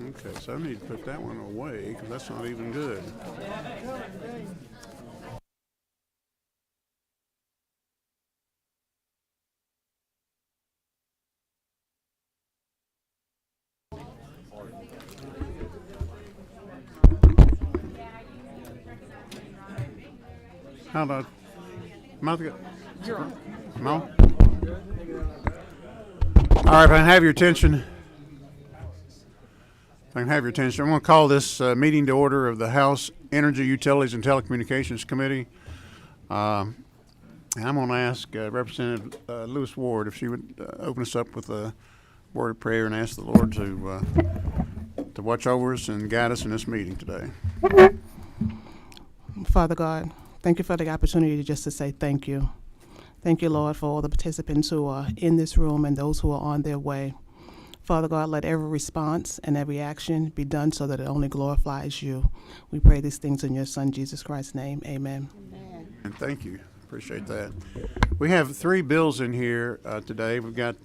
Okay, so I need to put that one away because that's not even good. How about mouth? No. All right, if I can have your attention. I going to call this meeting to order of the House Energy, Utilities, and Telecommunications Committee. And I'm going to ask Representative Lewis Ward if she would open us up with a word of prayer and ask the Lord to watch over us and guide us in this meeting today. Father God, thank you for the opportunity just to say thank you. Thank you, Lord, for all the participants who are in this room and those who are on their way. Father God, let every response and every action be done so that it only glorifies you. We pray these things in your Son, Jesus Christ's name. Amen. Amen. And thank you. Appreciate that. We have 3 bills in here today. We've got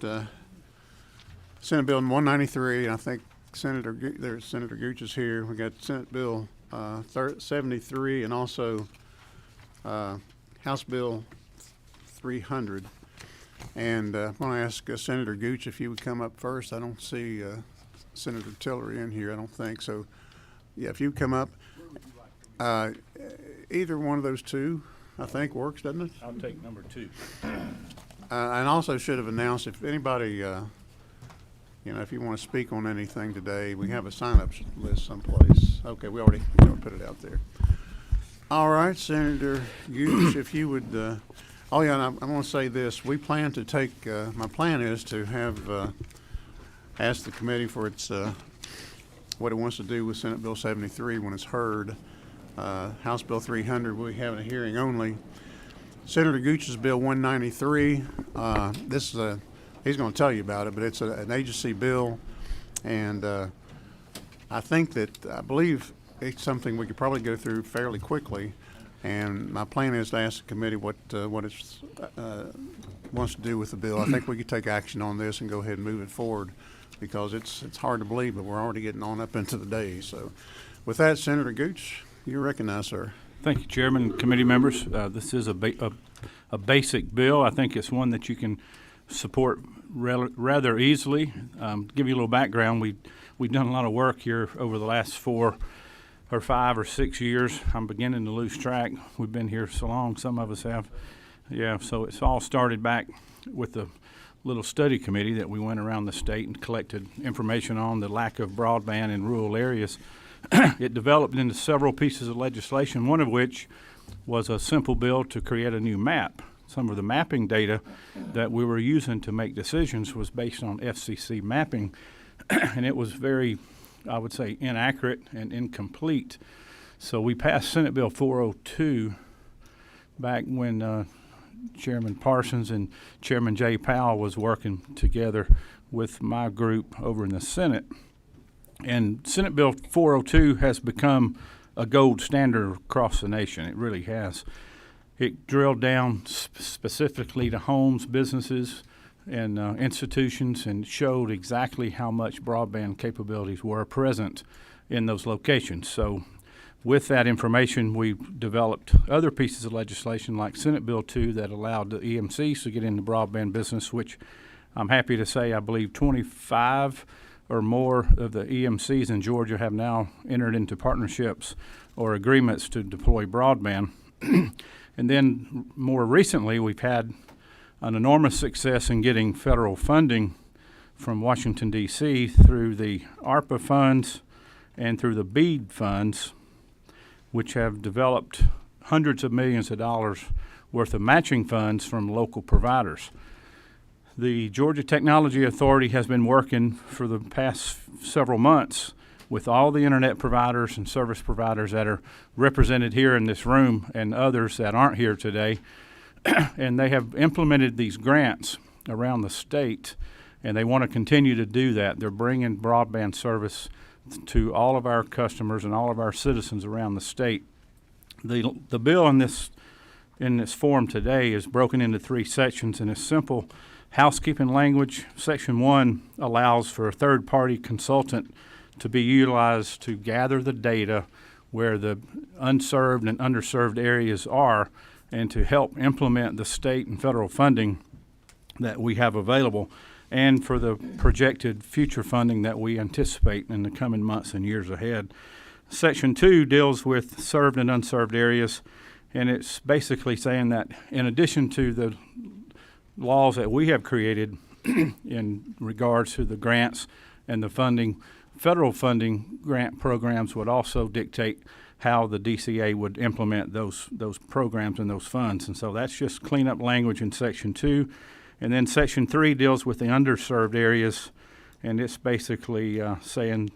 Senate Bill 193, and I think Senator Gooch is here. We've got Senate Bill 73 and also House Bill 300. And I'm going to ask Senator Gooch if you would come up first. I don't see Senator Tillery in here, I don't think. So, yeah, if you would come up. Either one of those two, I think, works, doesn't it? I'll take number 2. And also should have announced if anybody, if you want to speak on anything today, we have a sign-up list someplace. Okay, we already put it out there. All right, Senator Gooch, if you would... Oh, yeah, and I want to say this. We plan to take, my plan is to have, ask the committee for its, what it wants to do with Senate Bill 73 when it's heard. House Bill 300, we'll be having a hearing only. Senator Gooch's Bill 193, this is he's going to tell you about it, but it's an agency bill. And I believe it's something we could probably go through fairly quickly. And my plan is to ask the committee what it wants to do with the bill. I think we could take action on this and go ahead and move it forward because it's hard to believe, but we're already getting on up into the day. So with that, Senator Gooch, you're recognized, sir. Thank you, Chairman and committee members. This is a basic bill. I think it's one that you can support rather easily. To give you a little background, we've done a lot of work here over the last 4 or 5 or 6 years. I'm beginning to lose track. We've been here so long, some of us have. Yeah, so it's all started back with the little study committee that we went around the state and collected information on the lack of broadband in rural areas. It developed into several pieces of legislation, one of which was a simple bill to create a new map. Some of the mapping data that we were using to make decisions was based on FCC mapping, and it was very, I would say, inaccurate and incomplete. So we passed Senate Bill 402 back when Chairman Parsons and Chairman Jay Powell was working together with my group over in the Senate. And Senate Bill 402 has become a gold standard across the nation. It really has. It drilled down specifically to homes, businesses, and institutions, and showed exactly how much broadband capabilities were present in those locations. So with that information, we developed other pieces of legislation like Senate Bill 2 that allowed the EMCs to get into broadband business, which I'm happy to say I believe 25 or more of the EMCs in Georgia have now entered into partnerships or agreements to deploy broadband. And then more recently, we've had an enormous success in getting federal funding from Washington, D.C. through the ARPA funds and through the BEAD funds, which have developed hundreds of millions of dollars worth of matching funds from local providers. The Georgia Technology Authority has been working for the past several months with all the internet providers and service providers that are represented here in this room and others that aren't here today. And they have implemented these grants around the state, and they want to continue to do that. They're bringing broadband service to all of our customers and all of our citizens around the state. The bill in this form today is broken into 3 sections, and it's simple housekeeping language. Section 1 allows for a third-party consultant to be utilized to gather the data where the unserved and underserved areas are and to help implement the state and federal funding that we have available and for the projected future funding that we anticipate in the coming months and years ahead. Section 2 deals with served and unserved areas, and it's basically saying that in addition to the laws that we have created in regards to the grants and the funding, federal funding grant programs would also dictate how the DCA would implement those programs and those funds. And so that's just cleanup language in Section 2. And then Section 3 deals with the underserved areas, and it's basically saying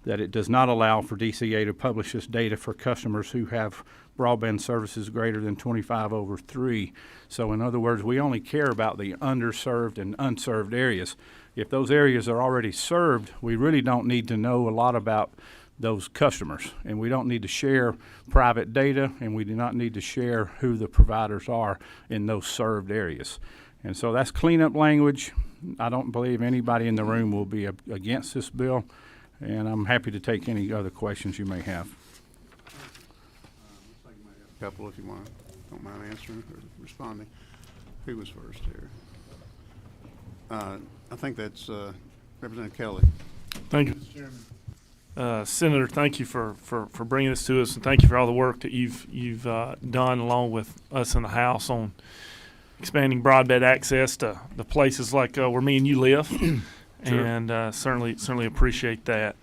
that it does not allow for DCA to publish this data for customers who have broadband services greater than 25/3. So in other words, we only care about the underserved and unserved areas. If those areas are already served, we really don't need to know a lot about those customers, and we don't need to share private data, and we do not need to share who the providers are in those served areas. And so that's cleanup language. I don't believe anybody in the room will be against this bill, and I'm happy to take any other questions you may have. Looks like you might have a couple if you want, don't mind answering or responding. Who was first here? I think that's Representative Kelly. Thank you, Mr. Chairman. Senator, thank you for bringing this to us, and thank you for all the work that you've done along with us in the House on expanding broadband access to the places like where me and you live, Sure. and certainly appreciate that.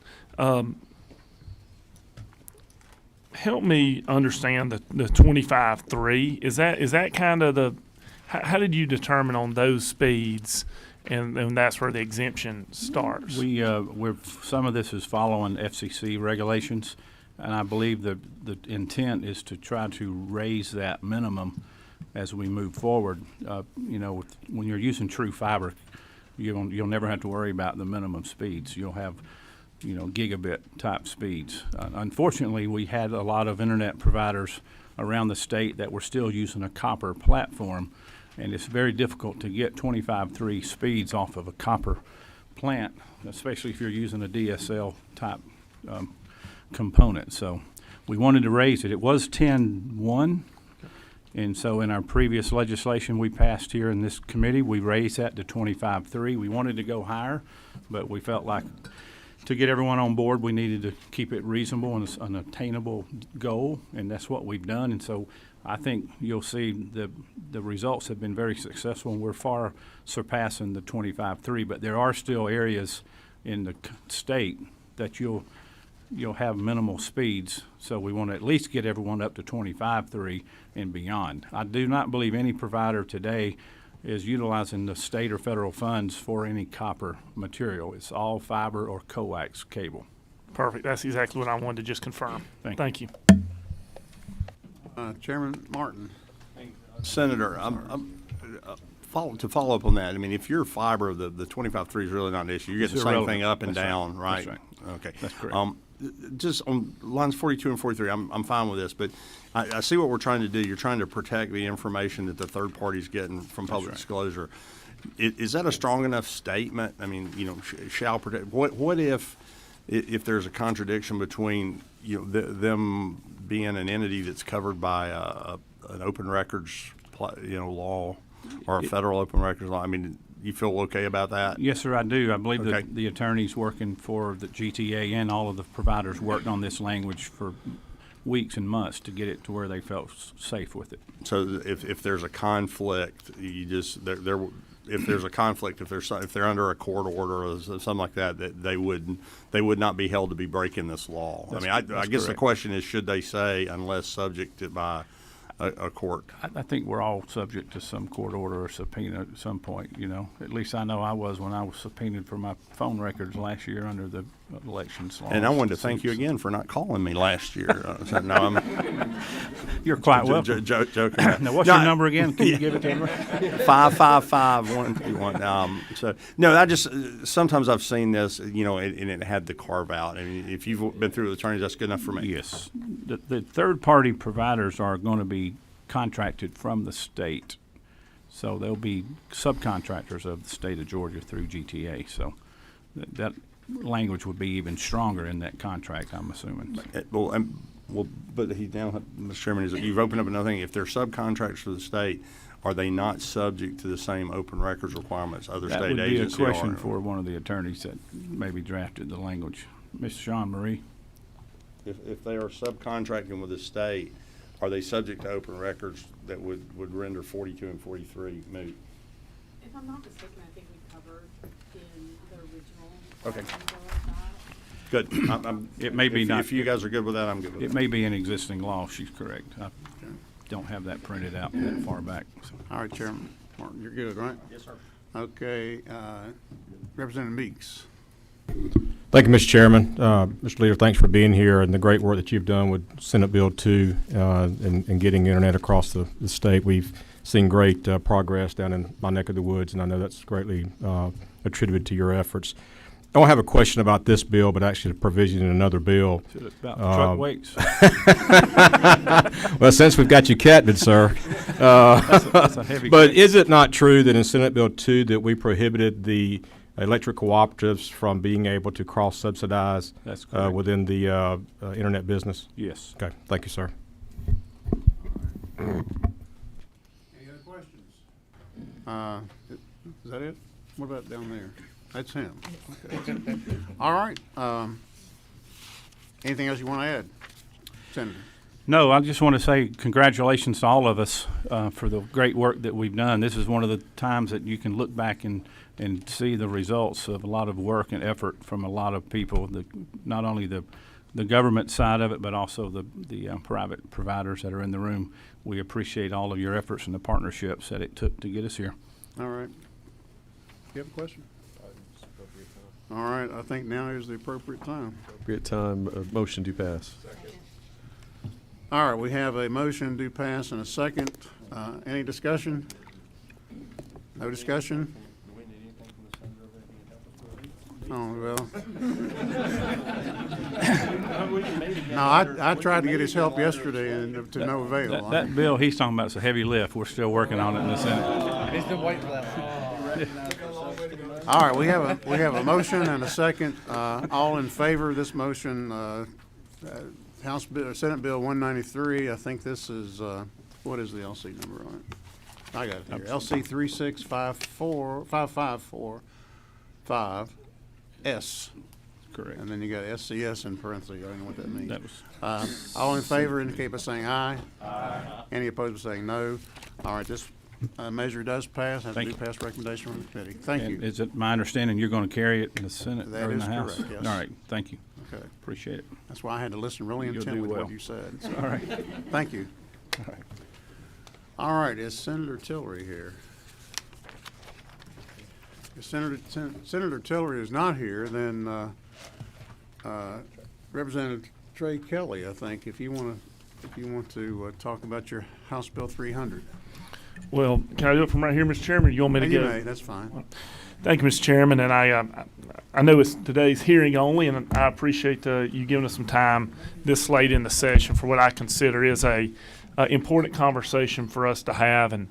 Help me understand the 25/3. Is that kind of the how did you determine on those speeds? And that's where the exemption starts. We're some of this is following FCC regulations, and I believe the intent is to try to raise that minimum as we move forward. When you're using true fiber, you'll never have to worry about the minimum speeds. You'll have, gigabit type speeds. Unfortunately, we had a lot of internet providers around the state that were still using a copper platform. And it's very difficult to get 25/3 speeds off of a copper plant, especially if you're using a DSL type component. So we wanted to raise it. It was 10.1, and so in our previous legislation we passed here in this committee, we raised that to 25/3. We wanted to go higher, but we felt like to get everyone on board, we needed to keep it reasonable and an attainable goal, and that's what we've done. And so I think you'll see the results have been very successful, and we're far surpassing the 25/3. But there are still areas in the state that you'll have minimal speeds. So we want to at least get everyone up to 25/3 and beyond. I do not believe any provider today is utilizing the state or federal funds for any copper material. It's all fiber or coax cable. Perfect. That's exactly what I wanted to just confirm. Thank you. Chairman Martin. Senator, to follow up on that, I mean, if you're fiber, the 25/3 is really not an issue. You get the It's same irrelevant. thing up and That's down, right. right? That's right. Okay. That's correct. Just on lines 42 and 43, I'm fine with this, but I see what we're trying to do. You're trying to protect the information that the third party's getting from public right. disclosure. Is that a strong enough statement? I mean, shall protect. What if there's a contradiction between them being an entity that's covered by an open records law or a federal open records law? I mean, you feel okay about that? Yes, sir, I do. I believe Okay. that the attorneys working for the GTA and all of the providers worked on this language for weeks and months to get it to where they felt safe with it. So if there's a conflict, if there's a conflict, if they're under a court order or something like that they would not be held to be breaking this law. That's I guess the correct. question is, should they say unless subjected by a court? I think we're all subject to some court order or subpoena at some point, At least I know I was when I was subpoenaed for my phone records last year under the elections law. And I wanted to thank you again for not calling me last year. So, no, I'm You're quite welcome. joking. Now, what's No, your number again? Can you give it to me? 555-121. So no, I just sometimes I've seen this, and it had the carve out. I mean, if you've been through the attorneys, that's good enough for me. Yes. The third-party providers are going to be contracted from the state. So they'll be subcontractors of the state of Georgia through GTA. So that language would be even stronger in that contract, I'm assuming. But he now, Mr. Chairman, is that you've opened up another thing. If they're subcontractors for the state, are they not subject to the same open records requirements other That state would be a agencies are? question for one of the attorneys that maybe drafted the language. Ms. Sean Marie? If they are subcontracting with the state, are they subject to open records that would render 42 and 43 moot? If I'm not mistaken, I think we covered in the original. Okay. bill that. Good. It may be not. If you guys are good with that, I'm good with it. It may be an existing law, she's correct. I don't have that printed out that far back. So. All right, Chairman Martin, you're good, right? Yes, sir. Okay, Representative Meeks. Thank you, Mr. Chairman. Mr. Leader, thanks for being here and the great work that you've done with Senate Bill 2 and getting internet across the state. We've seen great progress down in my neck of the woods, and I know that's greatly attributed to your efforts. I don't have a question about this bill, but actually a provision in another bill. So it's about truck weights. Well, since we've got you catted, sir. That's a heavy But is it not true that in Senate Bill 2 that we prohibited the electric cooperatives from being able to cross-subsidize That's correct. within the internet business? Yes. Okay, thank you, sir. Any other questions? Is that it? What about down there? That's him. Okay. All right. Anything else you want to add, Senator? No, I just want to say congratulations to all of us for the great work that we've done. This is one of the times that you can look back and see the results of a lot of work and effort from a lot of people, not only the government side of it, but also the private providers that are in the room. We appreciate all of your efforts and the partnerships that it took to get us here. All right. You have a question? All right, I think now is the appropriate time. Appropriate time, motion to pass. All right, we have a motion to pass and a second. Any discussion? No discussion? Oh, well. No, I tried to get his help yesterday and to no avail. That bill he's talking about is a heavy lift. We're still working on it in the Senate. He's been waiting for that. All right, we have a motion and a second. All in favor of this motion, Senate Bill 193. I think this is, what is the LC number on it? I got it here. LC 36545S. Correct. And then you got SCS in parentheses. I don't know what that means. That was All in favor indicate by saying aye. Aye. Any opposed by saying no. All right, this measure does pass. Has to Thank be you. passed recommendation from the committee. Thank And you. is it my understanding you're going to carry it in the Senate That or in is the House? correct, yes. All right, thank you. Okay. Appreciate it. That's why I had to listen really You'll intently do to well. what you said. All right. Thank you. All right. All right, is Senator Tillery here? If Senator Tillery is not here, then Representative Trey Kelly, I think, if you want to talk about your House Bill 300. Well, can I do it from right here, Mr. Chairman? You want me to You go? may, that's fine. Thank you, Mr. Chairman, and I know it's today's hearing only, and I appreciate you giving us some time this late in the session for what I consider is a important conversation for us to have, and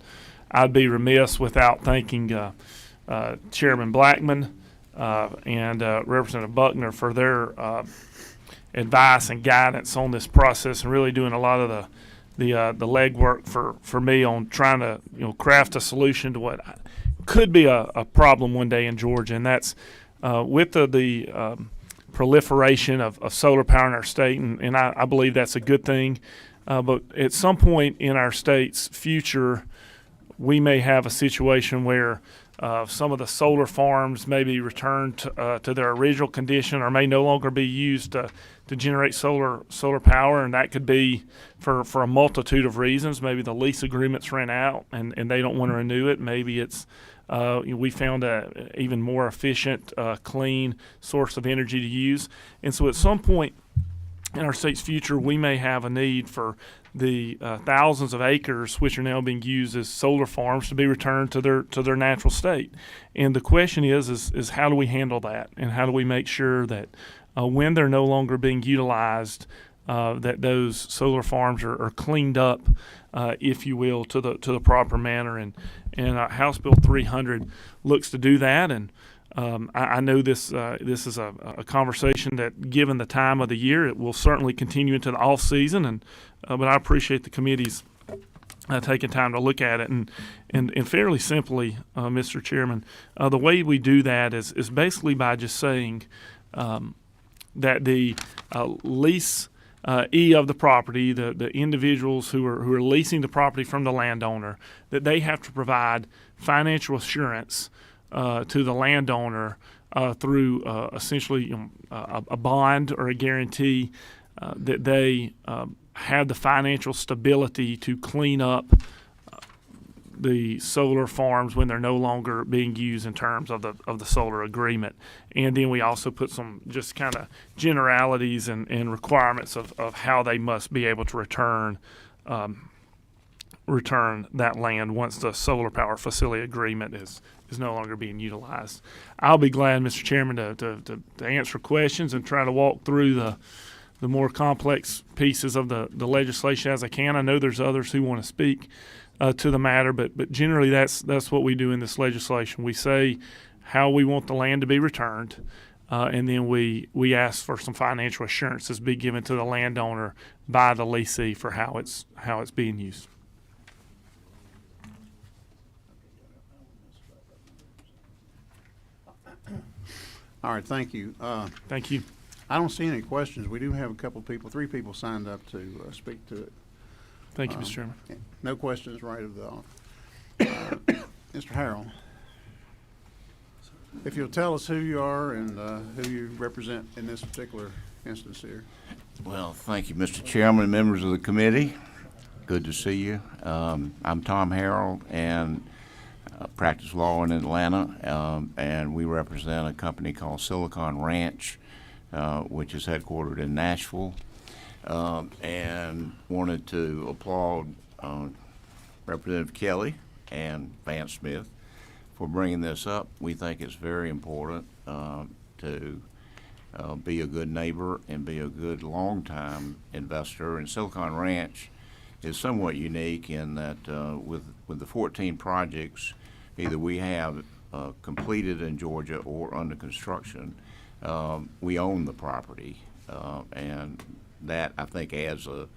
I'd be remiss without thanking Chairman Blackman and Representative Buckner for their advice and guidance on this process, and really doing a lot of the legwork for me on trying to craft a solution to what could be a problem one day in Georgia, and that's with the proliferation of solar power in our state, and I believe that's a good thing. But at some point in our state's future, we may have a situation where some of the solar farms may be returned to their original condition or may no longer be used to generate solar power, and that could be for a multitude of reasons. Maybe the lease agreements ran out and they don't want to renew it. Maybe it's we found a even more efficient, clean source of energy to use. And so at some point in our state's future, we may have a need for the thousands of acres which are now being used as solar farms to be returned to their natural state. And the question is how do we handle that, and how do we make sure that when they're no longer being utilized, that those solar farms are cleaned up, if you will, to the proper manner. And House Bill 300 looks to do that. And I know this is a conversation that, given the time of the year, it will certainly continue into the off season. And but I appreciate the committee's taking time to look at it. And fairly simply, Mr. Chairman, the way we do that is basically by just saying that the lease of the property, the individuals who are leasing the property from the landowner, that they have to provide financial assurance to the landowner through essentially a bond or a guarantee that they have the financial stability to clean up the solar farms when they're no longer being used in terms of the solar agreement. And then we also put some just kind of generalities and requirements of how they must be able to return that land once the solar power facility agreement is no longer being utilized. I'll be glad, Mr. Chairman, to answer questions and try to walk through the more complex pieces of the legislation as I can. I know there's others who want to speak to the matter, but generally that's what we do in this legislation. We say how we want the land to be returned, and then we ask for some financial assurances be given to the landowner by the leasee for how it's being used. All right, thank you. Thank you. I don't see any questions. We do have a couple people, 3 people signed up to speak to it. Thank you, Mr. Chairman. No questions right of the off. Mr. Harrell, if you'll tell us who you are and who you represent in this particular instance here. Well, thank you, Mr. Chairman and members of the committee. Good to see you. I'm Tom Harrell, and practice law in Atlanta, and we represent a company called Silicon Ranch, which is headquartered in Nashville, and wanted to applaud Representative Kelly and Vance Smith for bringing this up. We think it's very important to be a good neighbor and be a good long-time investor. And Silicon Ranch is somewhat unique in that with the 14 projects either we have completed in Georgia or under construction, we own the property, and that I think adds a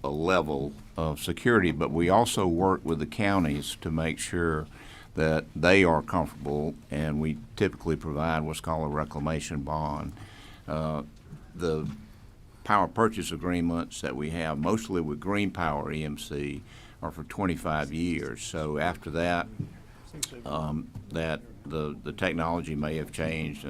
level of security. But we also work with the counties to make sure that they are comfortable, and we typically provide what's called a reclamation bond. The power purchase agreements that we have, mostly with Green Power EMC, are for 25 years. So after that, that the technology may have changed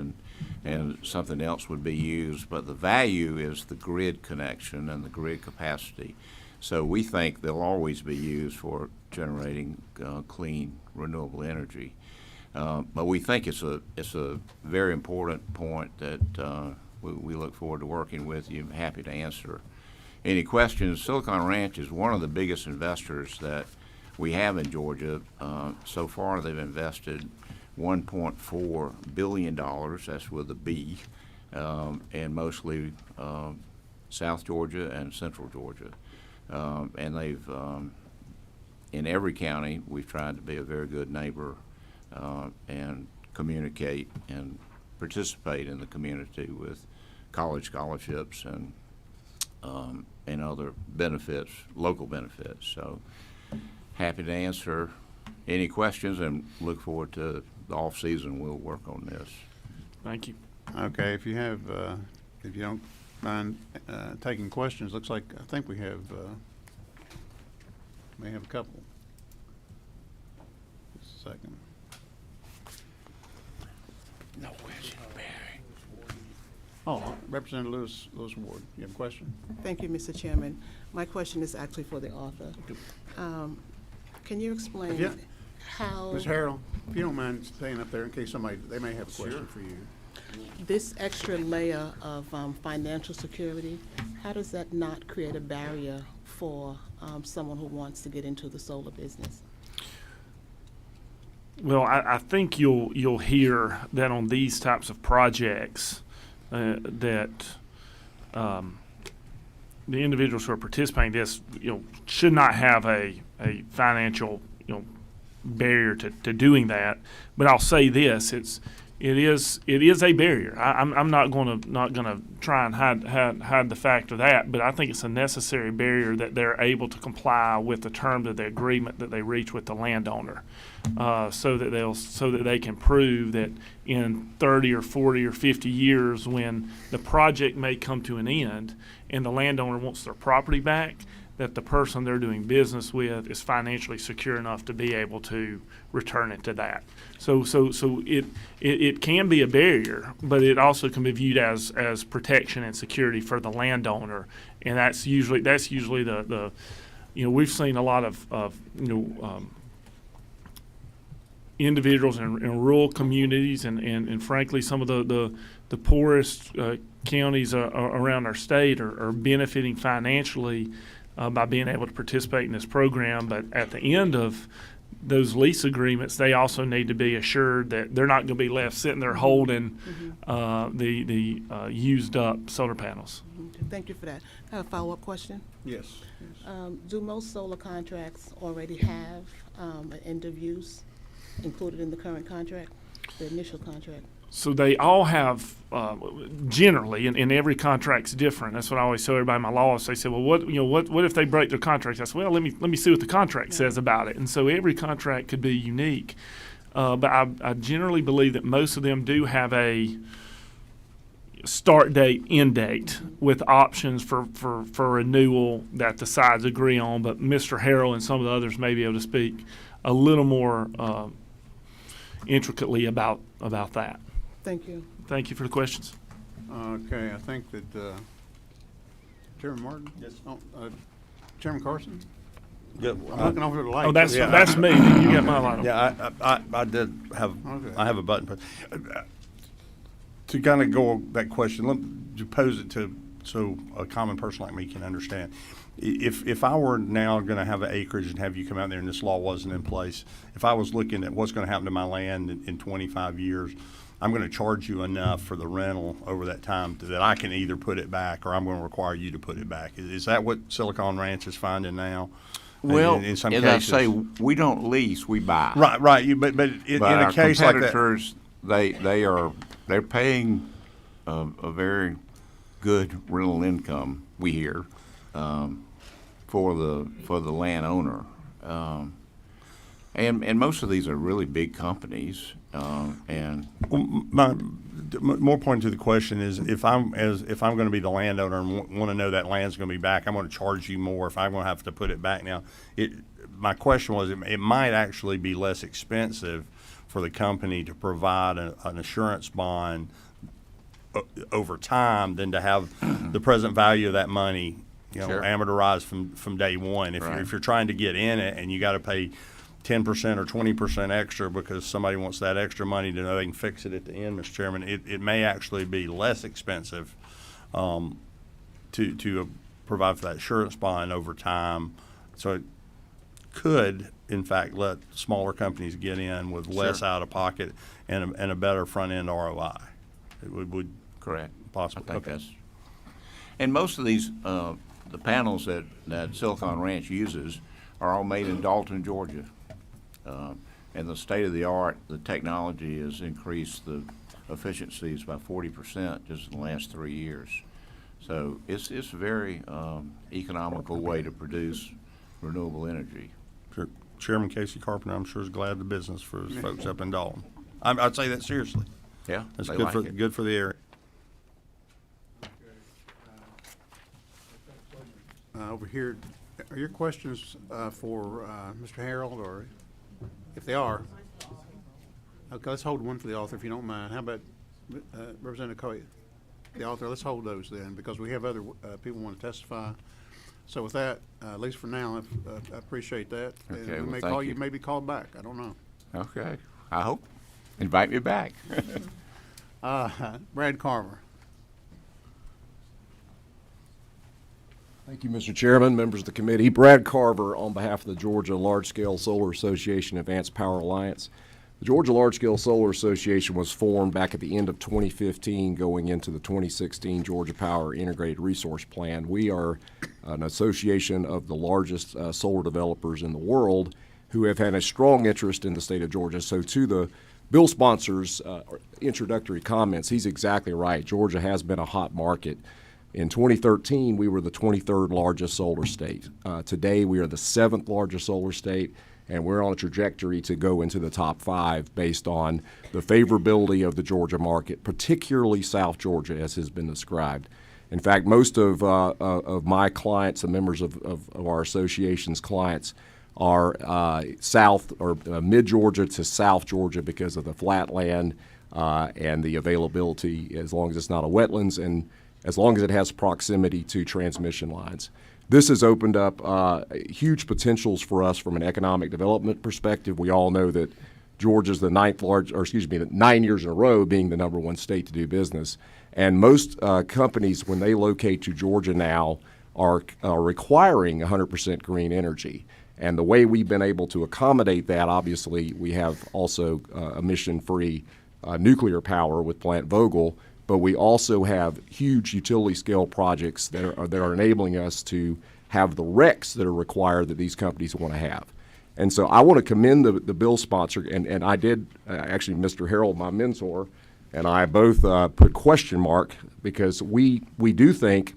and something else would be used, but the value is the grid connection and the grid capacity. So we think they'll always be used for generating clean, renewable energy. But we think it's a very important point that we look forward to working with you. I'm happy to answer any questions. Silicon Ranch is one of the biggest investors that we have in Georgia. So far, they've invested $1.4 billion, that's with a B, and mostly South Georgia and Central Georgia. And they've, in every county, we've tried to be a very good neighbor and communicate and participate in the community with college scholarships and other benefits, local benefits. So happy to answer any questions and look forward to the off season. We'll work on this. Thank you. Okay, if you have, if you don't mind taking questions, looks like I think we have may have a couple. Just a second. No question, Barry. Oh, Representative Lewis Ward, you have a question? Thank you, Mr. Chairman. My question is actually for the author. Can you explain Yeah. how Ms. Harrell, if you don't mind staying up there in case they may have a question for you. this extra layer of financial security, how does that not create a barrier for someone who wants to get into the solar business? Well, I think you'll hear that on these types of projects that the individuals who are participating in this, should not have a financial, barrier to doing that. But I'll say this: it is a barrier. I'm not gonna try and hide the fact of that. But I think it's a necessary barrier that they're able to comply with the terms of the agreement that they reach with the landowner, so that they can prove that in 30 or 40 or 50 years, when the project may come to an end and the landowner wants their property back, that the person they're doing business with is financially secure enough to be able to return it to that. So it can be a barrier, but it also can be viewed as protection and security for the landowner, and that's usually the we've seen a lot of individuals in rural communities and frankly some of the poorest counties around our state are benefiting financially by being able to participate in this program. But at the end of those lease agreements, they also need to be assured that they're not going to be left sitting there holding the used up solar panels. Thank you for that. I have a follow-up question. Yes. Do most solar contracts already have an end of use included in the current contract, the initial contract? So they all have, generally, and every contract's different. That's what I always tell everybody in my law office. They say, well, what if they break their contracts? I said, well, let me see what the contract says about it. And so every contract could be unique. But I generally believe that most of them do have a start date, end date, with options for renewal that the sides agree on. But Mr. Harrell and some of the others may be able to speak a little more intricately about that. Thank you. Thank you for the questions. Okay, I think that, Chairman Martin? Yes. Oh, Chairman Carson? Yeah, I'm looking over the light. Oh, that's me. You got my light on. Yeah, I did have, Okay. I have a button. To kind of go that question, let me pose it so a common person like me can understand. If I were now going to have an acreage and have you come out there and this law wasn't in place, if I was looking at what's going to happen to my land in 25 years, I'm going to charge you enough for the rental over that time that I can either put it back or I'm going to require you to put it back. Is that what Silicon Ranch is finding now? Well, in some as cases? I say, we don't lease, we buy. Right. But in But a our case like that, competitors, they're paying a very good rental income, we hear, for the landowner. And most of these are really big companies, and my more point to the question is if I'm going to be the landowner and want to know that land's going to be back, I'm going to charge you more if I'm going to have to put it back. Now, my question was it might actually be less expensive for the company to provide an assurance bond over time than to have the present value of that money, Sure. amortized from day one. If you're trying to get in it and you got to pay 10% or 20% extra because somebody wants that extra money to know they can fix it at the end, Mr. Chairman, it may actually be less expensive to provide for that assurance bond over time. So it could, in fact, let smaller companies get in with less Sure. out of pocket and a better front end ROI. It would correct. possibly. I think Okay. that's. And most of these, the panels that Silicon Ranch uses are all made in Dalton, Georgia. And the state of the art, the technology has increased the efficiencies by 40% just in the last 3 years. So it's a very economical way to produce renewable energy. Sure. Chairman Casey Carpenter, I'm sure, is glad the business for his folks up in Dalton. I'd say that seriously. Yeah, That's they good like for it. good for the area. Over here, are your questions for Mr. Harold, or if they are? Okay, let's hold one for the author if you don't mind. How about Representative Coy, the author? Let's hold those then, because we have other people want to testify. So with that, at least for now, I appreciate that. Okay, And we well, may thank call you. maybe call back. I don't know. Okay, I hope. Invite me back. Brad Carver. Thank you, Mr. Chairman, members of the committee. Brad Carver on behalf of the Georgia Large Scale Solar Association Advanced Power Alliance. The Georgia Large Scale Solar Association was formed back at the end of 2015, going into the 2016 Georgia Power Integrated Resource Plan. We are an association of the largest solar developers in the world who have had a strong interest in the state of Georgia. So to the bill sponsor's introductory comments, he's exactly right. Georgia has been a hot market. In 2013, we were the 23rd largest solar state. Today, we are the 7th largest solar state, and we're on a trajectory to go into the top 5 based on the favorability of the Georgia market, particularly South Georgia, as has been described. In fact, most of my clients, the members of our association's clients, are south or mid-Georgia to South Georgia because of the flat land and the availability, as long as it's not a wetlands and as long as it has proximity to transmission lines. This has opened up huge potentials for us from an economic development perspective. We all know that Georgia's the 9 years in a row being the #1 state to do business. And most companies, when they locate to Georgia now, are requiring 100% green energy. And the way we've been able to accommodate that, obviously, we have also emission-free nuclear power with Plant Vogtle, but we also have huge utility-scale projects that are enabling us to have the RECs that are required that these companies want to have. And so I want to commend the bill sponsor, and I did, actually, Mr. Harold, my mentor, and I both put question mark because we do think,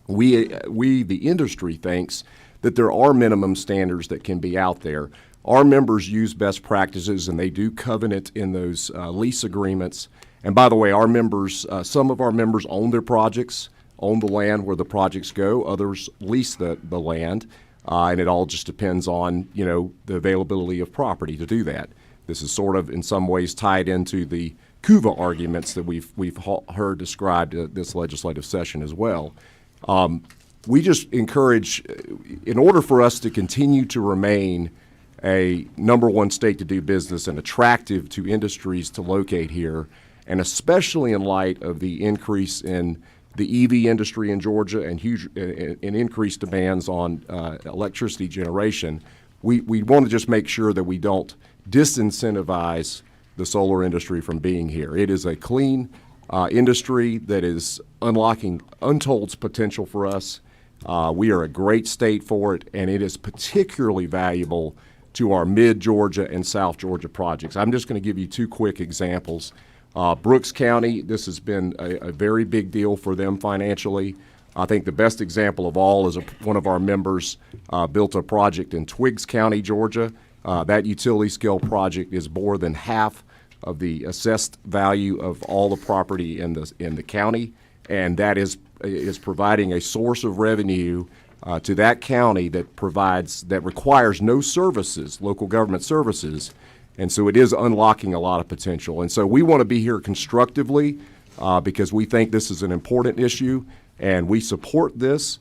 the industry thinks, that there are minimum standards that can be out there. Our members use best practices, and they do covenant in those lease agreements. And by the way, our members, some of our members own their projects, own the land where the projects go. Others lease the land, and it all just depends on, the availability of property to do that. This is sort of, in some ways, tied into the CUVA arguments that we've heard described this legislative session as well. We just encourage, in order for us to continue to remain a #1 state to do business and attractive to industries to locate here, and especially in light of the increase in the EV industry in Georgia and huge and increased demands on electricity generation, we want to just make sure that we don't disincentivize the solar industry from being here. It is a clean industry that is unlocking untold potential for us. We are a great state for it, and it is particularly valuable to our mid-Georgia and South Georgia projects. I'm just going to give you 2 quick examples. Brooks County, this has been a very big deal for them financially. I think the best example of all is one of our members built a project in Twiggs County, Georgia. That utility scale project is more than half of the assessed value of all the property in the county, and that is providing a source of revenue to that county that requires no services, local government services, and so it is unlocking a lot of potential. And so we want to be here constructively because we think this is an important issue, and we support this.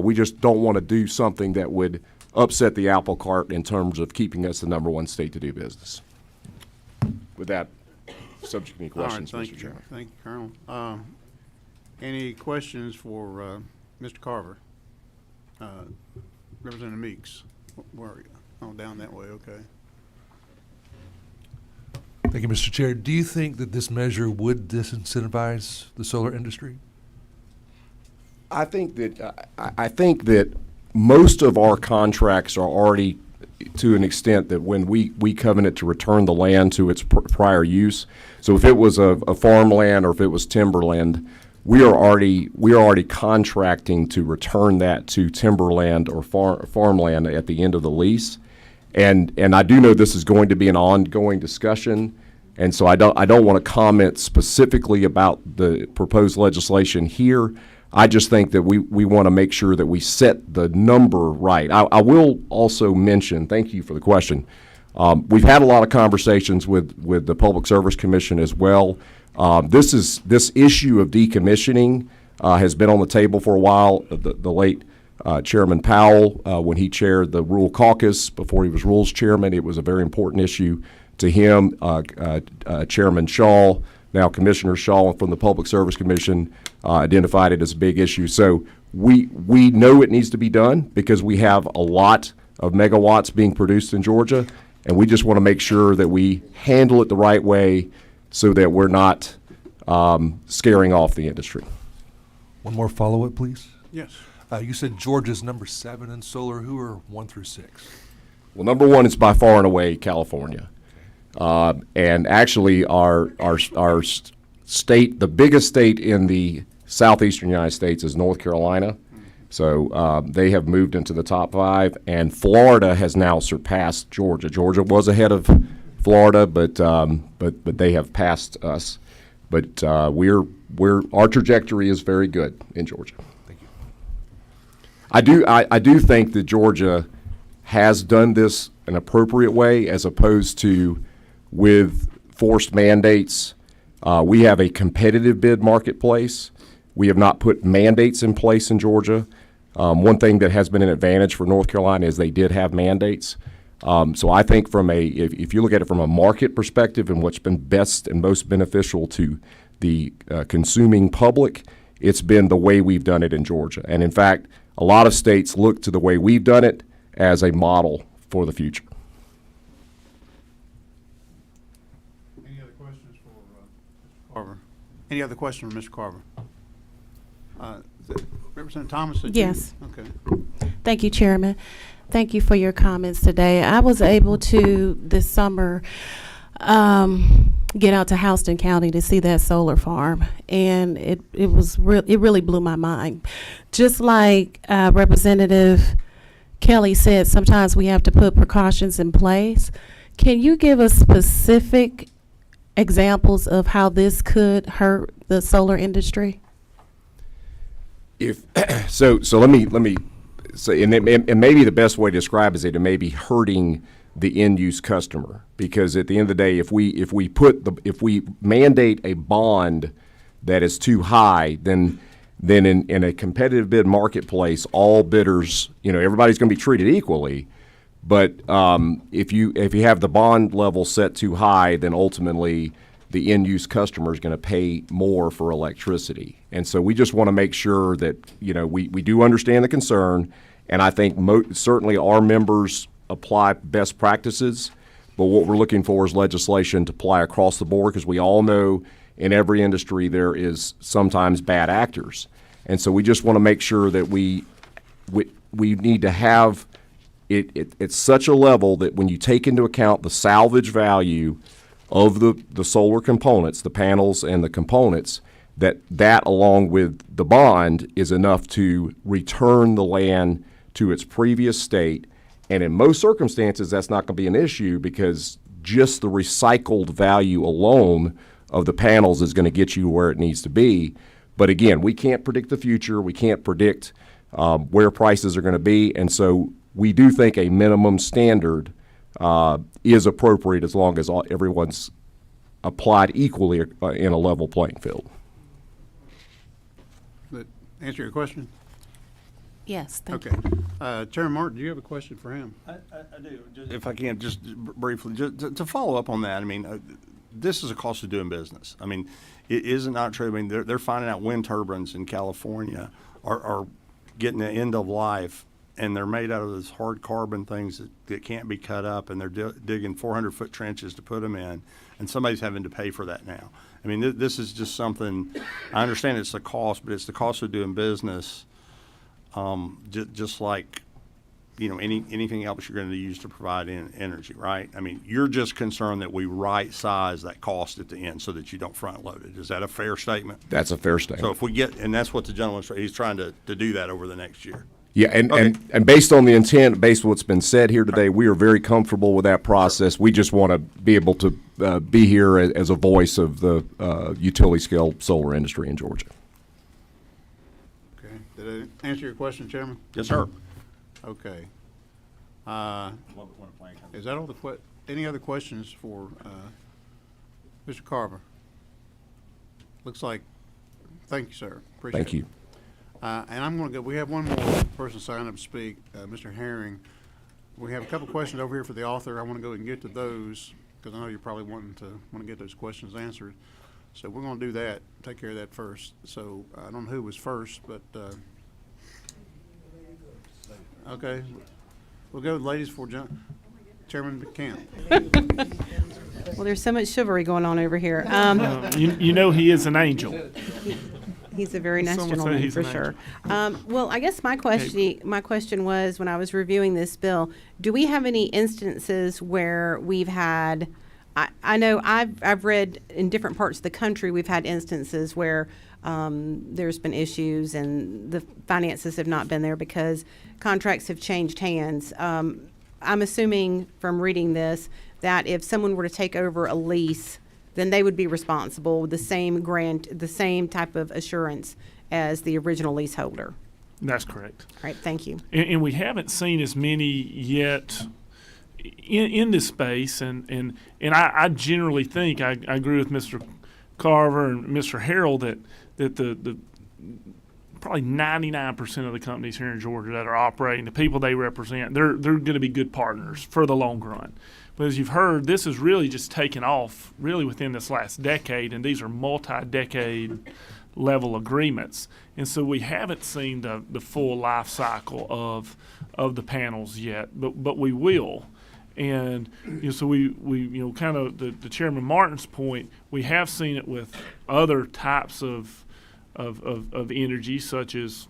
We just don't want to do something that would upset the apple cart in terms of keeping us the #1 state to do business. With that, subject to any questions, All right, Mr. Chairman. Thank you, Colonel. Any questions for Mr. Carver? Representative Meeks, where are you? Oh, down that way, okay. Thank you, Mr. Chair. Do you think that this measure would disincentivize the solar industry? I think that most of our contracts are already to an extent that when we covenant to return the land to its prior use. So if it was a farmland or if it was timberland, we are already contracting to return that to timberland or farmland at the end of the lease. And I do know this is going to be an ongoing discussion, and so I don't want to comment specifically about the proposed legislation here. I just think that we want to make sure that we set the number right. I will also mention, thank you for the question, we've had a lot of conversations with the Public Service Commission as well. This issue of decommissioning has been on the table for a while. The late Chairman Powell, when he chaired the Rural Caucus before he was Rules Chairman, it was a very important issue to him. Chairman Shaw, now Commissioner Shaw from the Public Service Commission, identified it as a big issue. So we know it needs to be done because we have a lot of megawatts being produced in Georgia, And we just want to make sure that we handle it the right way so that we're not scaring off the industry. One more follow-up, please. Yes. You said Georgia's number 7 in solar. Who are 1 through 6? Well, number one is by far and away California. And actually our state, the biggest state in the southeastern United States is North Carolina. So they have moved into the top 5, and Florida has now surpassed Georgia. Georgia was ahead of Florida, but they have passed us. But our trajectory is very good in Georgia. Thank you. I do think that Georgia has done this an appropriate way as opposed to with forced mandates. We have a competitive bid marketplace. We have not put mandates in place in Georgia. One thing that has been an advantage for North Carolina is they did have mandates. So I think if you look at it from a market perspective and what's been best and most beneficial to the consuming public, it's been the way we've done it in Georgia. And in fact, a lot of states look to the way we've done it as a model for the future. Any other questions for Mr. Carver? Any other questions for Mr. Carver? Representative Thomas? Yes. Okay. Thank you, Chairman. Thank you for your comments today. I was able to, this summer, get out to Houston County to see that solar farm, and it really blew my mind. Just like Representative Kelly said, sometimes we have to put precautions in place. Can you give us specific examples of how this could hurt the solar industry? So let me say, and maybe the best way to describe is that it may be hurting the end use customer, because at the end of the day, if we mandate a bond that is too high, then in a competitive bid marketplace, all bidders, everybody's going to be treated equally. But if you have the bond level set too high, then ultimately the end use customer is going to pay more for electricity. And so we just want to make sure that we do understand the concern, and I think certainly our members apply best practices. But what we're looking for is legislation to apply across the board, because we all know in every industry there is sometimes bad actors. And so we just want to make sure that we need to have it at such a level that when you take into account the salvage value of the solar components, the panels and the components, that along with the bond is enough to return the land to its previous state. And in most circumstances, that's not going to be an issue, because just the recycled value alone of the panels is going to get you where it needs to be. But again, we can't predict the future. We can't predict where prices are going to be. And so we do think a minimum standard is appropriate as long as everyone's applied equally in a level playing field. That answer your question? Yes, thank Okay. Chairman Martin, do you have a question for him? I do. If I can, just briefly, just to follow up on that, I mean, this is a cost of doing business. I mean, it is not true. I mean, they're finding out wind turbines in California are getting the end of life, and they're made out of those hard carbon things that can't be cut up, and they're digging 400-foot trenches to put them in, and somebody's having to pay for that now. I mean, this is just something, I understand it's the cost, but it's the cost of doing business, just like, anything else you're going to use to provide energy, right? I mean, you're just concerned that we right-size that cost at the end so that you don't front-load it. Is that a fair statement? That's a fair statement. So if we get, and that's what the gentleman's, he's trying to do that over the next year. Yeah, Okay. and based on the intent, based on what's been said here today, we are very comfortable with that process. We just want to be able to be here as a voice of the utility-scale solar industry in Georgia. Okay. Did I answer your question, Chairman? Yes, sir. Okay. Is that all the any other questions for Mr. Carver? Looks like, thank you, sir. Appreciate it. Thank you. And I'm going to go, we have one more person sign up to speak, Mr. Herring. We have a couple questions over here for the author. I want to go and get to those, because I know you're probably want to get those questions answered. So we're going to do that, take care of that first. So I don't know who was first, but okay. We'll go with ladies for Chairman McCann. Well, there's so much chivalry going on over here. You know he is an angel. He's a very nice Some would say gentleman, he's for an sure. Well, I guess my question was, when I was reviewing this bill, do we have any instances where we've had, I know I've read in different parts of the country, we've had instances where there's been issues and the finances have not been there because contracts have changed hands. I'm assuming from reading this that if someone were to take over a lease, then they would be responsible with the same grant, the same type of assurance as the original leaseholder. That's correct. All right, thank you. And we haven't seen as many yet in this space. And I generally think, I agree with Mr. Carver and Mr. Harrell that the probably 99% of the companies here in Georgia that are operating, the people they represent, they're going to be good partners for the long run. But as you've heard, this has really just taken off really within this last decade, and these are multi-decade level agreements. And so we haven't seen the full life cycle of the panels yet, but we will. And so we kind of the Chairman Martin's point, we have seen it with other types of energy, such as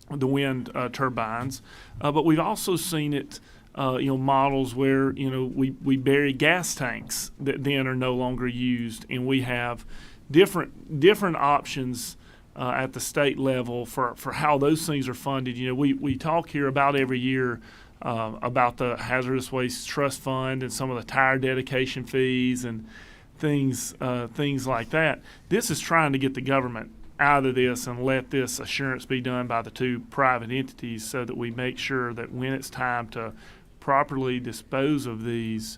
the wind turbines, but we've also seen it, models where we bury gas tanks that then are no longer used, and we have different options at the state level for how those things are funded. We talk here about every year about the Hazardous Waste Trust Fund and some of the tire dedication fees and things like that. This is trying to get the government out of this and let this assurance be done by the two private entities so that we make sure that when it's time to properly dispose of these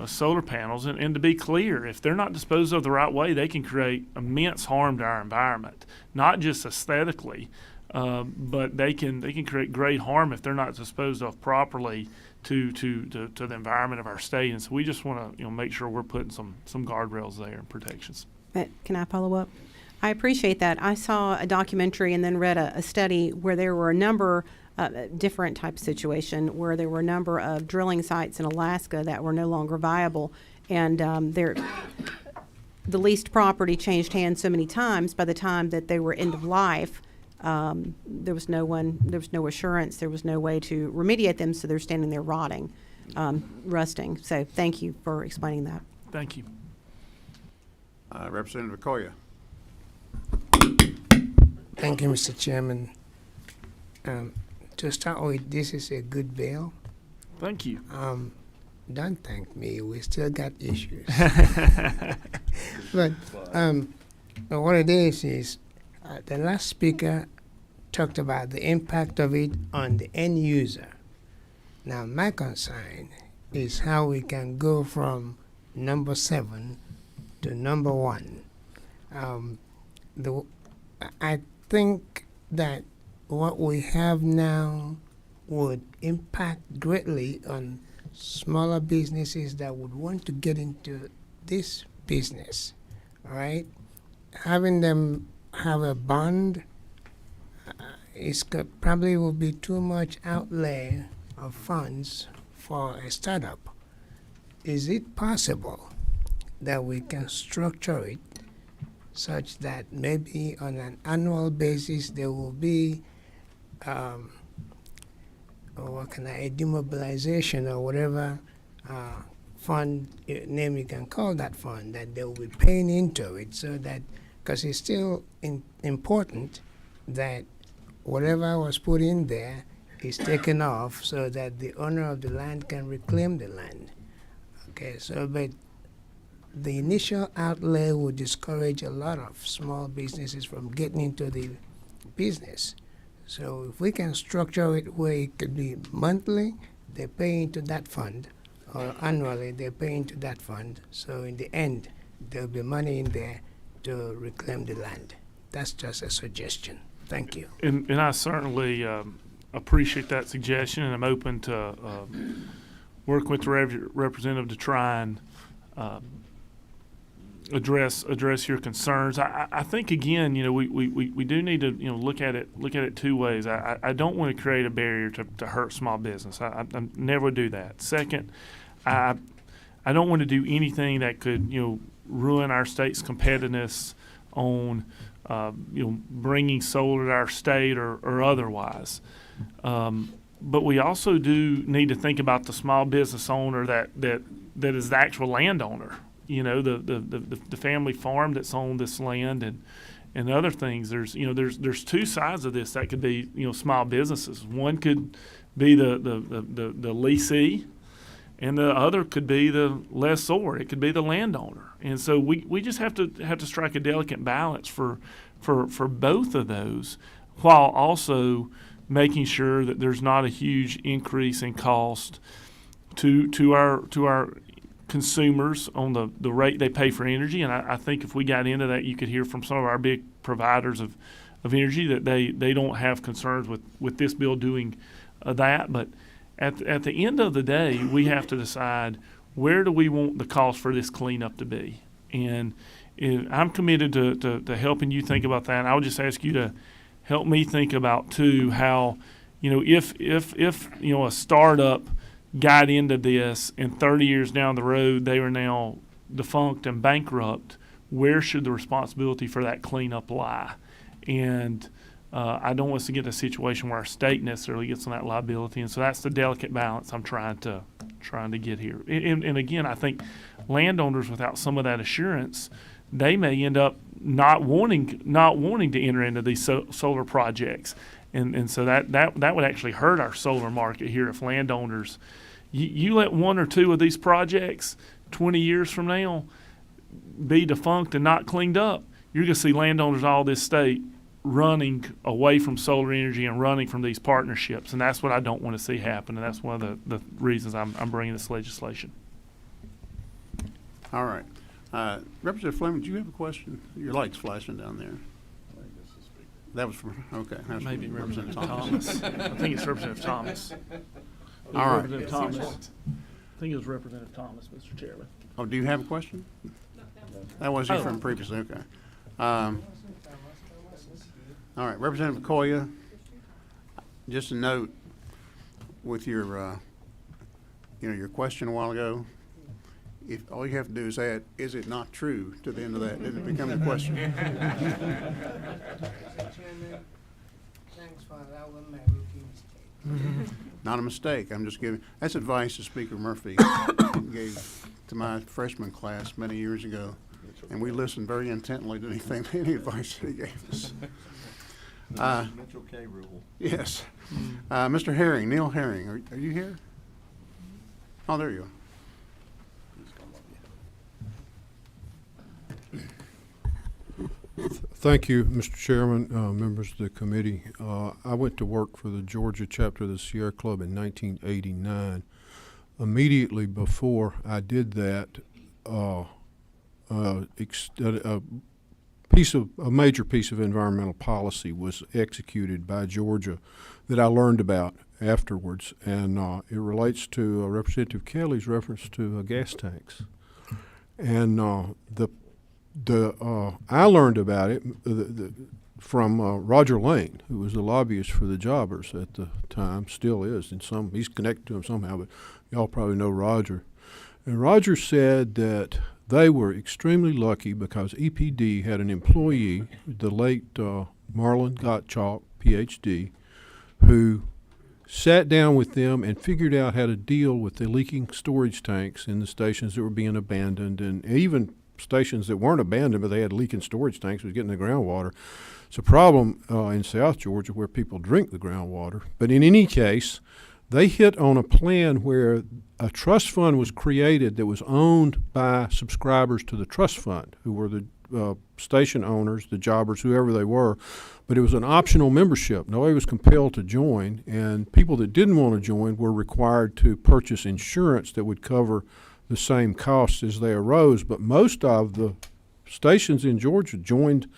solar panels, and to be clear, if they're not disposed of the right way, they can create immense harm to our environment, not just aesthetically, but they can create great harm if they're not disposed of properly to the environment of our state. And so we just want to make sure we're putting some guardrails there and protections. Can I follow up? I appreciate that. I saw a documentary and then read a study where there were a number different type of situation where there were a number of drilling sites in Alaska that were no longer viable, and the leased property changed hands so many times. By the time that they were end of life, there was no assurance, there was no way to remediate them, so they're standing there rotting, rusting. So thank you for explaining that. Thank you. Representative Okoye. Thank you, Mr. Chairman. To start with, this is a good bill. Thank you. Don't thank me. We still got issues. But what it is the last speaker talked about the impact of it on the end user. Now, my concern is how we can go from number 7 to number 1. I think that what we have now would impact greatly on smaller businesses that would want to get into this business, all right? Having them have a bond probably will be too much outlay of funds for a startup. Is it possible that we can structure it such that maybe on an annual basis there will be a demobilization or whatever fund name you can call that fund, that they will be paying into it, so that, because it's still important that whatever was put in there is taken off so that the owner of the land can reclaim the land. Okay, so but the initial outlay would discourage a lot of small businesses from getting into the business. So if we can structure it where it could be monthly, they pay into that fund, or annually they pay into that fund. So in the end, there'll be money in there to reclaim the land. That's just a suggestion. Thank you. And I certainly appreciate that suggestion, and I'm open to work with the representative to try and address your concerns. I think again, we do need to look at it two ways. I don't want to create a barrier to hurt small business. I never do that. Second, I don't want to do anything that could ruin our state's competitiveness on bringing solar to our state or otherwise. But we also do need to think about the small business owner that is the actual landowner. The family farm that's on this land and other things. There's two sides of this that could be small businesses. One could be the leasee, and the other could be the lessor. It could be the landowner. And so we just have to strike a delicate balance for both of those, while also making sure that there's not a huge increase in cost to our consumers on the rate they pay for energy. And I think if we got into that, you could hear from some of our big providers of energy that they don't have concerns with this bill doing that. But at the end of the day, we have to decide, where do we want the cost for this cleanup to be? And I'm committed to helping you think about that. And I would just ask you to help me think about too how, if a startup got into this and 30 years down the road they are now defunct and bankrupt, where should the responsibility for that cleanup lie? And I don't want us to get in a situation where our state necessarily gets on that liability. And so that's the delicate balance I'm trying to get here. And again, I think landowners without some of that assurance, they may end up not wanting to enter into these solar projects, and so that would actually hurt our solar market here if landowners, you let one or two of these projects 20 years from now be defunct and not cleaned up, you're going to see landowners all this state running away from solar energy and running from these partnerships, and that's what I don't want to see happen, and that's one of the reasons I'm bringing this legislation. All right. Representative Fleming, do you have a question? Your light's flashing down there. That was from, okay. That's Maybe from Representative Thomas. I think it's Representative Thomas. All right. Representative Thomas. I think it was Representative Thomas, Mr. Chairman. Oh, do you have a question? That was you from previously, okay. All right, Representative Koya, just a note with your, your question a while ago. If all you have to do is add, "Is it not true?" to the end of that, then it becomes a question. Mr. Chairman, thanks for allowing my rookie mistake. Not a mistake. I'm just giving, that's advice that Speaker Murphy gave to my freshman class many years ago. And we listened very intently to any advice that he gave us. Mitchell K. rule. Yes. Mr. Herring, Neil Herring, are you here? Oh, there you are. Thank you, Mr. Chairman, members of the committee. I went to work for the Georgia chapter of the Sierra Club in 1989. Immediately before I did that, a major piece of environmental policy was executed by Georgia that I learned about afterwards, and it relates to Representative Kelly's reference to gas tanks. And I learned about it from Roger Lane, who was the lobbyist for the jobbers at the time, still is, and he's connected to them somehow, but y'all probably know Roger. And Roger said that they were extremely lucky because EPD had an employee, the late Marlon Gottschalk, PhD, who sat down with them and figured out how to deal with the leaking storage tanks in the stations that were being abandoned, and even stations that weren't abandoned, but they had leaking storage tanks, was getting the groundwater. It's a problem in South Georgia where people drink the groundwater. But in any case, they hit on a plan where a trust fund was created that was owned by subscribers to the trust fund, who were the station owners, the jobbers, whoever they were. But it was an optional membership. Nobody was compelled to join, and people that didn't want to join were required to purchase insurance that would cover the same costs as they arose. But most of the stations in Georgia joined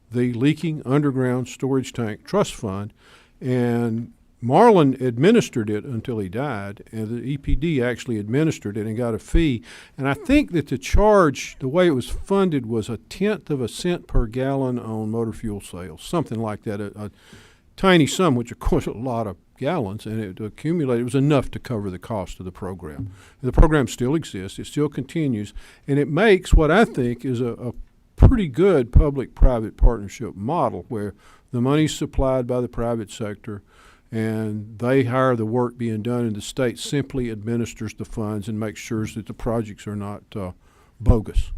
the Leaking Underground Storage Tank Trust Fund, and Marlin administered it until he died, and the EPD actually administered it and got a fee. And I think that the charge, the way it was funded, was 1/10 of a cent per gallon on motor fuel sales, something like that, a tiny sum, which of course a lot of gallons, and it accumulated. It was enough to cover the cost of the program. And the program still exists. It still continues, and it makes what I think is a pretty good public-private partnership model where the money's supplied by the private sector, and they hire the work being done, and the state simply administers the funds and makes sure that the projects are not bogus.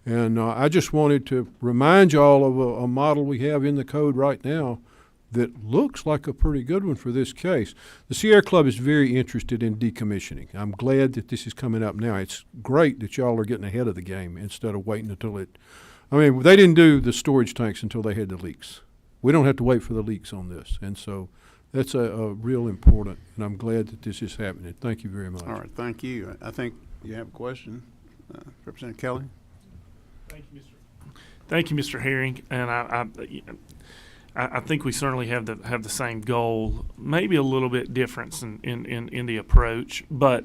And I just wanted to remind you all of a model we have in the code right now that looks like a pretty good one for this case. The Sierra Club is very interested in decommissioning. I'm glad that this is coming up now. It's great that y'all are getting ahead of the game instead of waiting until it, I mean, they didn't do the storage tanks until they had the leaks. We don't have to wait for the leaks on this. And so that's a real important, and I'm glad that this is happening. Thank you very much. All right, thank you. I think you have a question. Representative Kelly? Thank you, Mr. Herring. And I think we certainly have the same goal, maybe a little bit difference in the approach, but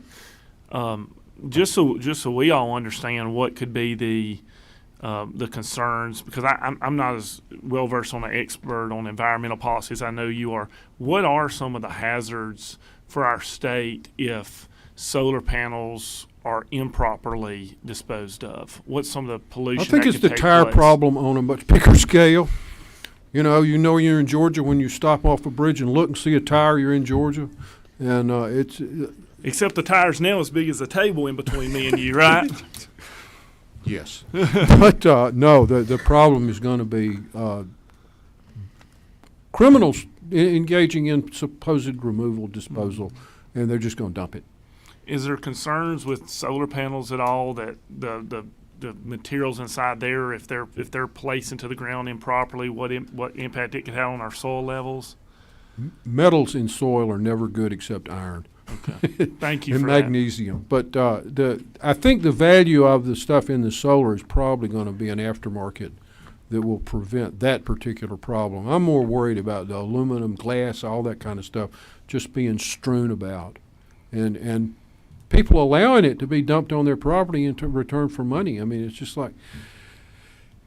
just so we all understand what could be the concerns, because I'm not as well versed on an expert on environmental policies. I know you are. What are some of the hazards for our state if solar panels are improperly disposed of? What's some of the pollution? I think that it's could the take tire place? problem on a much bigger scale. You know you're in Georgia when you stop off a bridge and look and see a tire, you're in Georgia. And it's... Except the tire's now as big as the table in between me and you, right? Yes. But no, the problem is going to be criminals engaging in supposed removal, disposal, and they're just going to dump it. Is there concerns with solar panels at all that the materials inside there, if they're placed into the ground improperly, what impact it could have on our soil levels? Metals in soil are never good except iron. Okay. Thank you and for magnesium. But I think the value of the stuff in the solar is probably going to be an aftermarket that will prevent that particular problem. I'm more worried about the aluminum, glass, all that kind of stuff just being strewn about, and people allowing it to be dumped on their property in return for money. I mean, it's just like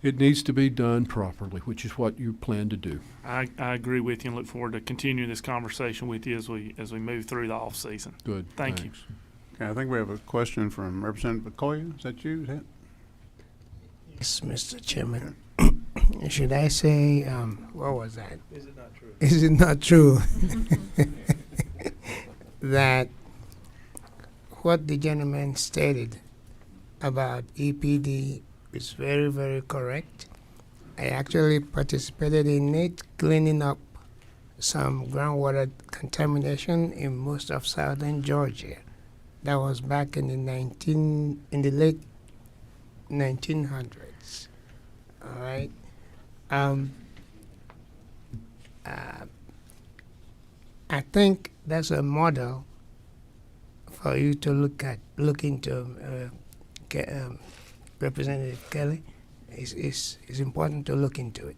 it needs to be done properly, which is what you plan to do. I agree with you and look forward to continuing this conversation with you as we move through the off season. Good. Thank you. Okay, I think we have a question from Representative Okoye. Is that you? Is that? Yes, Mr. Chairman. Should I say, what was that? Is it not true? Is it not true that what the gentleman stated about EPD is very, very correct? I actually participated in it, cleaning up some groundwater contamination in most of southern Georgia. That was back in the late 1900s. All right. I think that's a model for you to look into, Representative Kelly. It's important to look into it.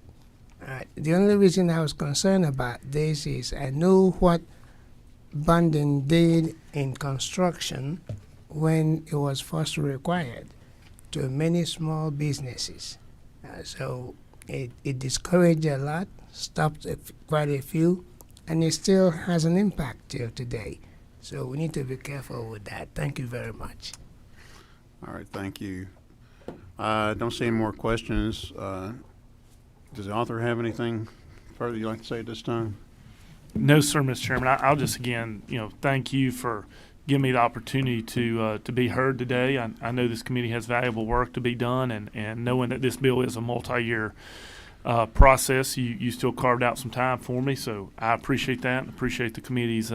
The only reason I was concerned about this is I know what bonding did in construction when it was first required to many small businesses. So it discouraged a lot, stopped quite a few, and it still has an impact till today. So we need to be careful with that. Thank you very much. All right, thank you. Don't see any more questions. Does the author have anything further you'd like to say at this time? No, sir, Mr. Chairman. I'll just again, thank you for giving me the opportunity to be heard today. I know this committee has valuable work to be done, and knowing that this bill is a multi-year process, you still carved out some time for me, so I appreciate that and appreciate the committee's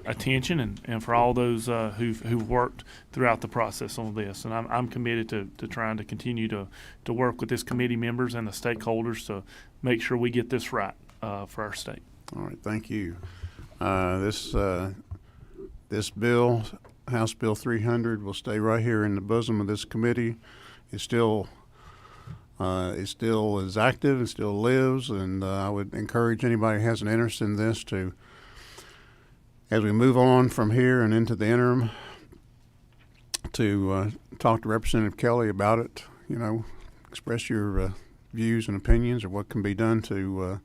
attention and for all those who've worked throughout the process on this. And I'm committed to trying to continue to work with this committee members and the stakeholders to make sure we get this right for our state. All right, thank you. This bill, House Bill 300, will stay right here in the bosom of this committee. It still is active, it still lives, and I would encourage anybody who has an interest in this to as we move on from here and into the interim, to talk to Representative Kelly about it, express your views and opinions of what can be done to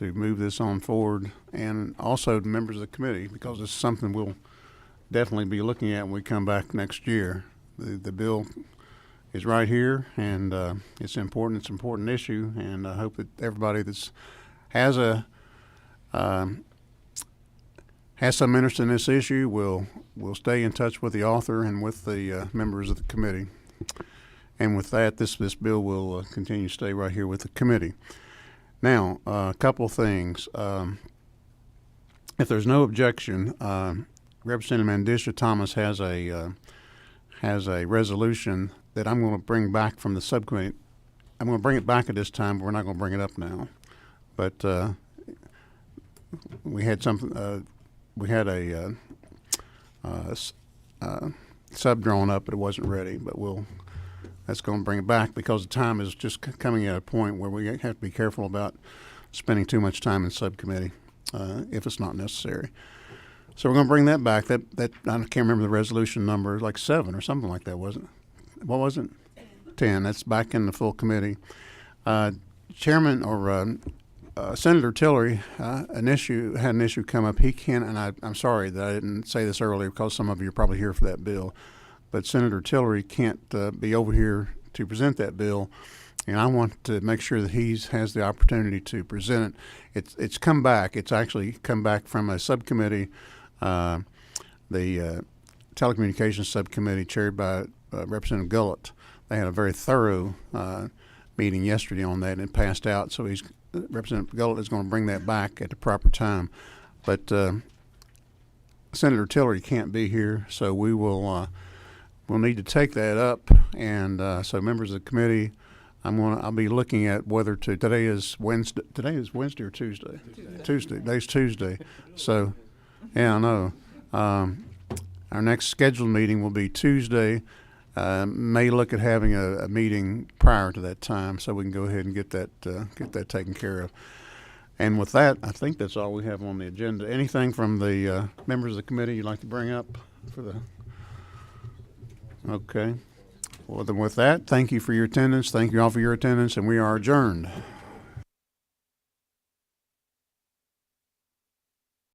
move this on forward, and also to members of the committee, because it's something we'll definitely be looking at when we come back next year. The bill is right here, and it's important. It's an important issue, and I hope that everybody has some interest in this issue will stay in touch with the author and with the members of the committee. And with that, this bill will continue to stay right here with the committee. Now, a couple of things. If there's no objection, Representative Mandisha Thomas has a resolution that I'm going to bring back from the subcommittee. I'm going to bring it back at this time, but we're not going to bring it up now. But we had something. We had a sub drawn up, but it wasn't ready. But that's going to bring it back, because the time is just coming at a point where we have to be careful about spending too much time in subcommittee if it's not necessary. So we're going to bring that back. That I can't remember the resolution number, like 7 or something like that, wasn't it? What was it? 10. That's back in the full committee. Chairman or Senator Tillery had an issue come up. He can, and I'm sorry that I didn't say this earlier, because some of you are probably here for that bill, but Senator Tillery can't be over here to present that bill, and I want to make sure that he has the opportunity to present it. It's come back. It's actually come back from a subcommittee, the Telecommunications subcommittee chaired by Representative Gullett. They had a very thorough meeting yesterday on that, and it passed out. So Representative Gullett is going to bring that back at the proper time. But Senator Tillery can't be here, so we'll need to take that up. And so members of the committee, I'll be looking at whether today is Wednesday. Today is Wednesday or Tuesday? Tuesday. Today's Tuesday. So, yeah, I know. Our next scheduled meeting will be Tuesday. May look at having a meeting prior to that time, so we can go ahead and get that taken care of. And with that, I think that's all we have on the agenda. Anything from the members of the committee you'd like to bring up for the? Okay. Well, then with that, thank you for your attendance. Thank you all for your attendance, and we are adjourned.